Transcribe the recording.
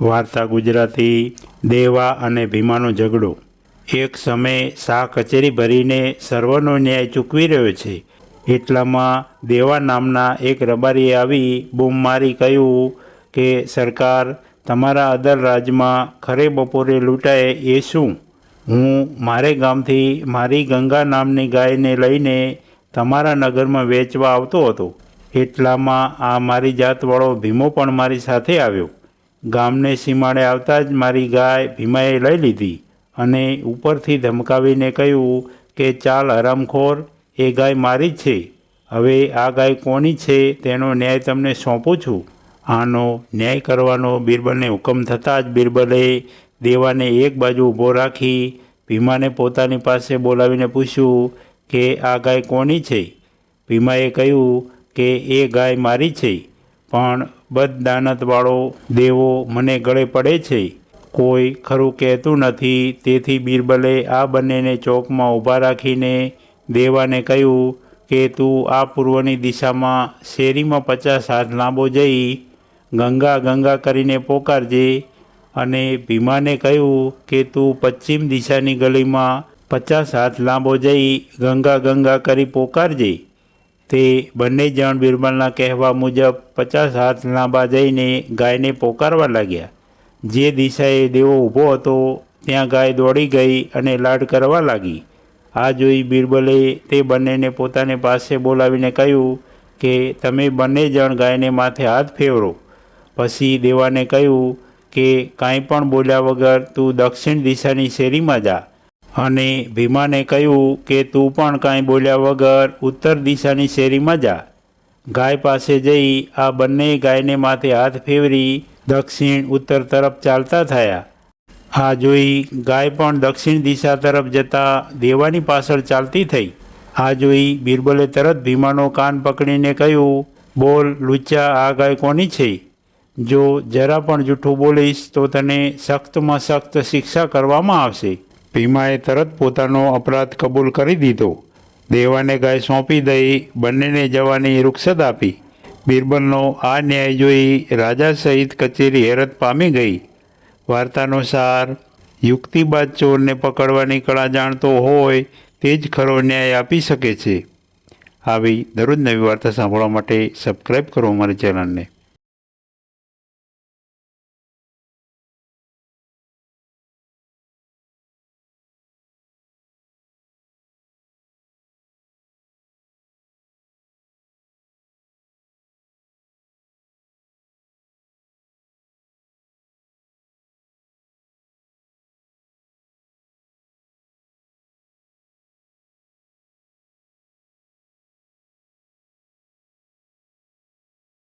વાર્તા ગુજરાતી દેવા અને ભીમાનો ઝઘડો। એક સમયે શાહ કચેરી ભરીને સર્વનો ન્યાય ચૂકવી રહ્યો છે। એટલામાં દેવા નામના એક રબારીએ આવી બૂમ મારી કહ્યું કે સરકાર, તમારા અદર રાજમાં ખરે બપોરે લૂંટાય એ શું? હું મારે ગામથી મારી ગંગા નામની ગાયને લઈને તમારા નગરમાં વેચવા આવતો હતો। એટલામાં આ મારી જાતવાળો ભીમો પણ મારી સાથે આવ્યો। ગામને સીમાડે આવતા જ મારી ગાય ભીમાએ લઈ લીધી અને ઉપરથી ધમકાવીને કહ્યું કે ચાલ હરામખોર, એ ગાય મારી જ છે। હવે આ ગાય કોની છે તેનો ન્યાય તમને સોંપું છું। આનો ન્યાય કરવાનો બિરબલને હુકમ થતાં જ બિરબલે દેવાને એક બાજુ ઊભો રાખી ભીમાને પોતાની પાસે બોલાવીને પૂછ્યું કે આ ગાય કોની છે? ભીમાએ કહ્યું કે એ ગાય મારી છે, પણ બદદાનતવાળો દેવો મને ગળે પડે છે, કોઈ ખરું કહેતું નથી। તેથી બિરબલે આ બંનેને ચોકમાં ઊભા રાખીને દેવાને કહ્યું કે તું આ પૂર્વની દિશામાં શેરીમાં 50 હાથ લાંબો જઈ ગંગા ગંગા કરીને પોકારજે, અને ભીમાને કહ્યું કે તું પશ્ચિમ દિશાની ગલીમાં 50 હાથ લાંબો જઈ ગંગા ગંગા કરી પોકારજે। તે બંને જણ બિરબલના કહેવા મુજબ 50 હાથ લાંબા જઈને ગાયને પોકારવા લાગ્યા। જે દિશાએ દેવો ઊભો હતો ત્યાં ગાય દોડી ગઈ અને લાડ કરવા લાગી। આ જોઈ બિરબલે તે બંનેને પોતાની પાસે બોલાવીને કહ્યું કે તમે બંને જણ ગાયને માથે હાથ ફેરવો। પછી દેવાને કહ્યું કે કાંઈ પણ બોલ્યા વગર તું દક્ષિણ દિશાની શેરીમાં જા, અને ભીમાને કહ્યું કે તું પણ કાંઈ બોલ્યા વગર ઉત્તર દિશાની શેરીમાં જા। ગાય પાસે જઈ આ બંને ગાયને માથે હાથ ફેરવી દક્ષિણ ઉત્તર તરફ ચાલતા થયા। આ જોઈ ગાય પણ દક્ષિણ દિશા તરફ જતાં દેવાની પાછળ ચાલતી થઈ। આ જોઈ બિરબલે તરત ભીમાનો કાન પકડીને કહ્યું, બોલ લુચ્ચા, આ ગાય કોની છે? જો જરા પણ જૂઠું બોલીશ તો તને સખ્તમાં સખ્ત શિક્ષા કરવામાં આવશે। ભીમાએ તરત પોતાનો અપરાધ કબૂલ કરી દીધો। દેવાને ગાય સોંપી દઈ બંનેને જવાની રૂખસત આપી। બિરબલનો આ ન્યાય જોઈ રાજા સહિત કચેરી હેરત પામી ગઈ। વાર્તાનો સાર: યુક્તિબાજ ચોરને પકડવાની કળા જાણતો હોય તે જ ખરો ન્યાય આપી શકે છે। આવી દરરોજ નવી વાર્તા સાંભળવા માટે સબસ્ક્રાઈબ કરો અમારી ચેનલને।